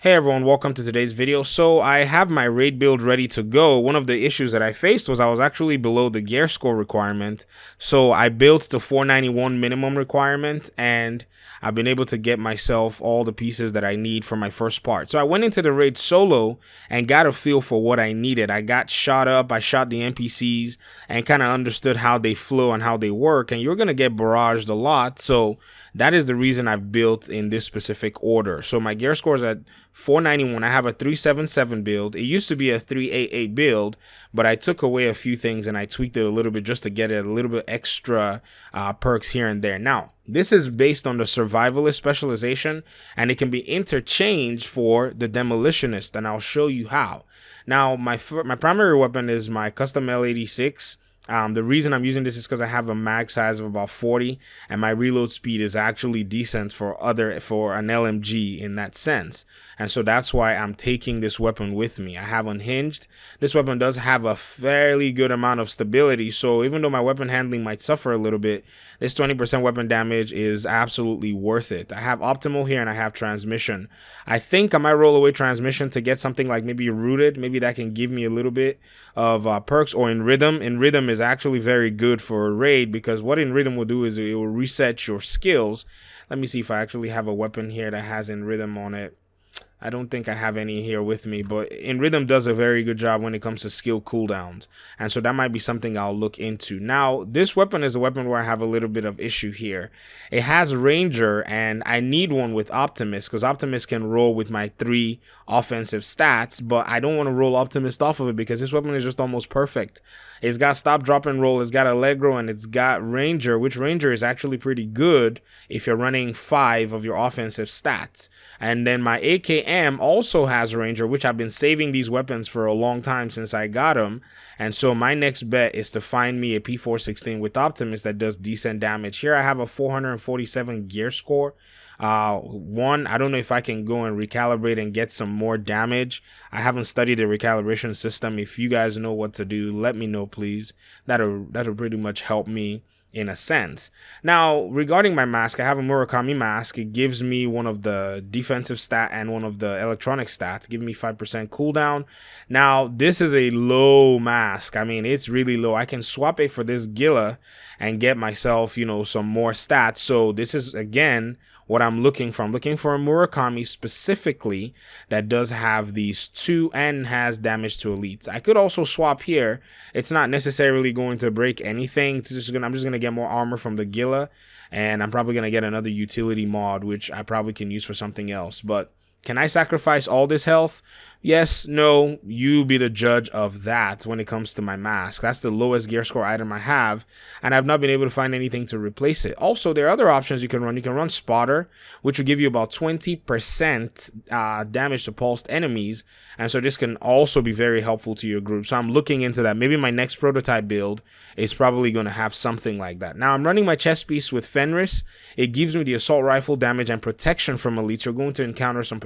Hey everyone, welcome to today's video. So I have my raid build ready to go. One of the issues that I faced was I was actually below the gear score requirement. So I built the 491 minimum requirement and I've been able to get myself all the pieces that I need for my first part. So I went into the raid solo and got a feel for what I needed. I got shot up, I shot the NPCs and kind of understood how they flow and how they work. And you're going to get barraged a lot. So that is the reason I've built in this specific order. So my gear score is at 491. I have a 377 build. It used to be a 388 build, but I took away a few things and I tweaked it a little bit just to get it a little bit extra perks here and there. Now, this is based on the survivalist specialization and it can be interchanged for the demolitionist, and I'll show you how. Now, my primary weapon is my custom L86. The reason I'm using this is because I have a mag size of about 40 and my reload speed is actually decent for an LMG in that sense. And so that's why I'm taking this weapon with me. I have unhinged. This weapon does have a fairly good amount of stability. So even though my weapon handling might suffer a little bit, this 20% weapon damage is absolutely worth it. I have optimal here and I have transmission. I think I might roll away transmission to get something like maybe rooted. Maybe that can give me a little bit of perks, or in rhythm. In rhythm is actually very good for a raid because what in rhythm will do is it will reset your skills. Let me see if I actually have a weapon here that has in rhythm on it. I don't think I have any here with me, but in rhythm does a very good job when it comes to skill cooldowns. And so that might be something I'll look into. Now, this weapon is a weapon where I have a little bit of issue here. It has Ranger and I need one with Optimist because Optimist can roll with my 3 offensive stats, but I don't want to roll Optimist off of it because this weapon is just almost perfect. It's got stop, drop, and roll, it's got Allegro, and it's got Ranger, which Ranger is actually pretty good if you're running 5 of your offensive stats. And then my AKM also has Ranger, which I've been saving these weapons for a long time since I got them. And so my next bet is to find me a P416 with Optimus that does decent damage. Here I have a 447 gear score. I don't know if I can go and recalibrate and get some more damage. I haven't studied the recalibration system. If you guys know what to do, let me know, please. That'll pretty much help me in a sense. Now, regarding my mask, I have a Murakami mask. It gives me one of the defensive stat and one of the electronic stats, giving me 5% cooldown. Now, this is a low mask. I mean, it's really low. I can swap it for this Gila and get myself, some more stats. So this is, again, what I'm looking for. I'm looking for a Murakami specifically that does have these 2 and has damage to elites. I could also swap here. It's not necessarily going to break anything. I'm just gonna get more armor from the Gila, and I'm probably gonna get another utility mod, which I probably can use for something else. But can I sacrifice all this health? Yes, no, you be the judge of that when it comes to my mask. That's the lowest gear score item I have, and I've not been able to find anything to replace it. Also, there are other options you can run. You can run Spotter, which will give you about 20% damage to pulsed enemies, and so this can also be very helpful to your group. So I'm looking into that. Maybe my next prototype build is probably going to have something like that. Now, I'm running my chest piece with Fenris. It gives me the assault rifle damage and protection from elites. You're going to encounter some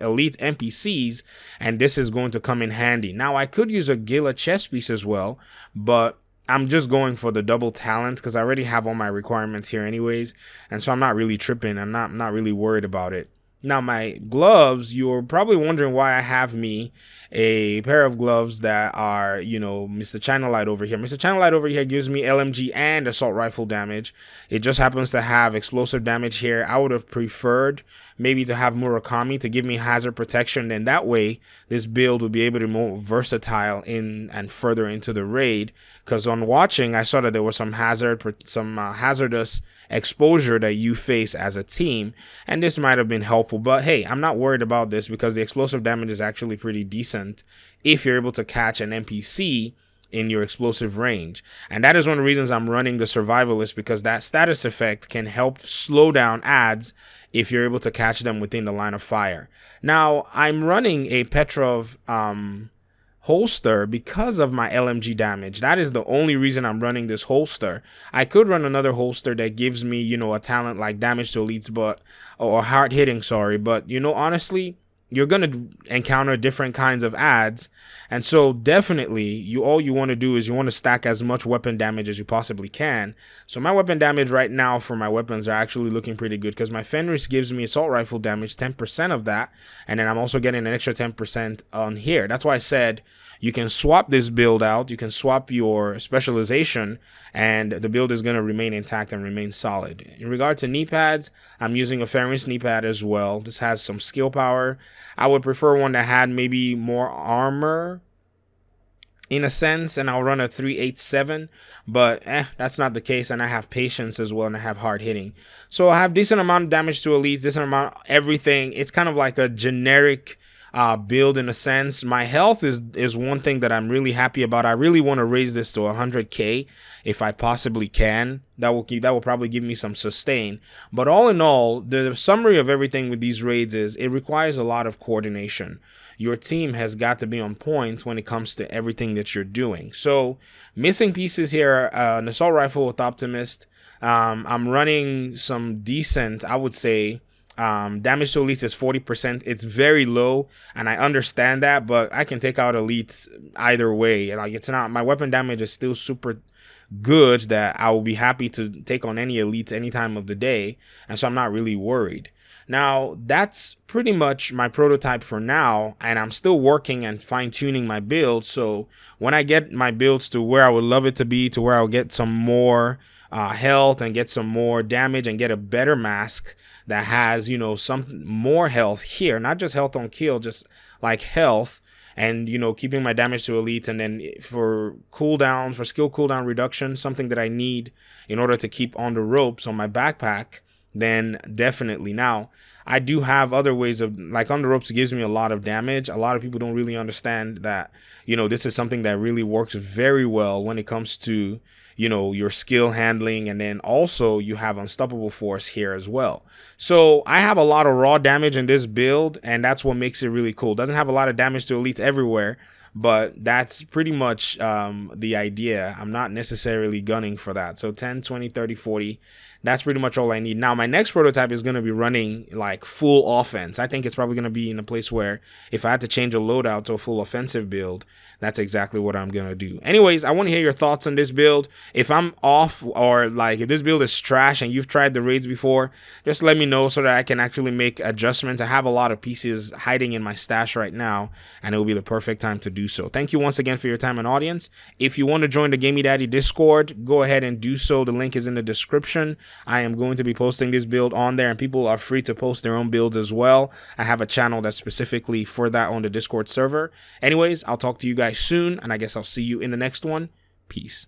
elite NPCs, and this is going to come in handy. Now, I could use a Gila chest piece as well, but I'm just going for the double talent because I already have all my requirements here anyways, and so I'm not really tripping. I'm not really worried about it. Now, my gloves, you're probably wondering why I have me a pair of gloves that are, Mr. China Light over here. Mr. China Light over here gives me LMG and assault rifle damage. It just happens to have explosive damage here. I would have preferred maybe to have Murakami to give me hazard protection, and that way this build will be able to be more versatile in and further into the raid, because on watching I saw that there was some hazardous exposure that you face as a team, and this might have been helpful. But hey, I'm not worried about this because the explosive damage is actually pretty decent if you're able to catch an NPC in your explosive range. And that is one of the reasons I'm running the survivalist, because that status effect can help slow down ads if you're able to catch them within the line of fire. Now, I'm running a Petrov holster because of my LMG damage. That is the only reason I'm running this holster. I could run another holster that gives me, a talent like damage to elites, or hard hitting, sorry, but honestly, you're going to encounter different kinds of ads. And so definitely all you want to do is you want to stack as much weapon damage as you possibly can. So my weapon damage right now for my weapons are actually looking pretty good because my Fenris gives me assault rifle damage, 10% of that. And then I'm also getting an extra 10% on here. That's why I said you can swap this build out. You can swap your specialization and the build is going to remain intact and remain solid. In regard to knee pads, I'm using a Fenris knee pad as well. This has some skill power. I would prefer one that had maybe more armor in a sense, and I'll run a 387, but that's not the case. And I have patience as well, and I have hard hitting. So I have decent amount of damage to elites, decent amount of everything. It's kind of like a generic build in a sense. My health is one thing that I'm really happy about. I really want to raise this to 100k if I possibly can. That will probably give me some sustain. But all in all, the summary of everything with these raids is it requires a lot of coordination. Your team has got to be on point when it comes to everything that you're doing. So missing pieces here, an assault rifle with Optimist. I'm running some decent, I would say, damage to elites is 40%. It's very low, and I understand that, but I can take out elites either way. Like, it's not, my weapon damage is still super good that I will be happy to take on any elites any time of the day, and so I'm not really worried. Now, that's pretty much my prototype for now, and I'm still working and fine-tuning my build. So when I get my builds to where I would love it to be, to where I'll get some more health and get some more damage and get a better mask that has, you know, some more health here, not just health on kill, just like health, and, you know, keeping my damage to elites. And then for cooldowns, for skill cooldown reduction, something that I need in order to keep on the ropes on my backpack, then definitely. Now, I do have other ways of, like, on the ropes, it gives me a lot of damage. A lot of people don't really understand that, you know, this is something that really works very well when it comes to, you know, your skill handling. And then also you have unstoppable force here as well. So I have a lot of raw damage in this build, and that's what makes it really cool. It doesn't have a lot of damage to elites everywhere, but that's pretty much the idea. I'm not necessarily gunning for that. So 10, 20, 30, 40, that's pretty much all I need. Now, my next prototype is going to be running like full offense. I think it's probably going to be in a place where if I had to change a loadout to a full offensive build, that's exactly what I'm going to do. Anyways, I want to hear your thoughts on this build. If I'm off, or like if this build is trash and you've tried the raids before, just let me know so that I can actually make adjustments. I have a lot of pieces hiding in my stash right now, and it will be the perfect time to do so. Thank you once again for your time and audience. If you want to join the Gamey Daddy Discord, go ahead and do so. The link is in the description. I am going to be posting this build on there, and people are free to post their own builds as well. I have a channel that's specifically for that on the Discord server. Anyways, I'll talk to you guys soon, and I guess I'll see you in the next one. Peace.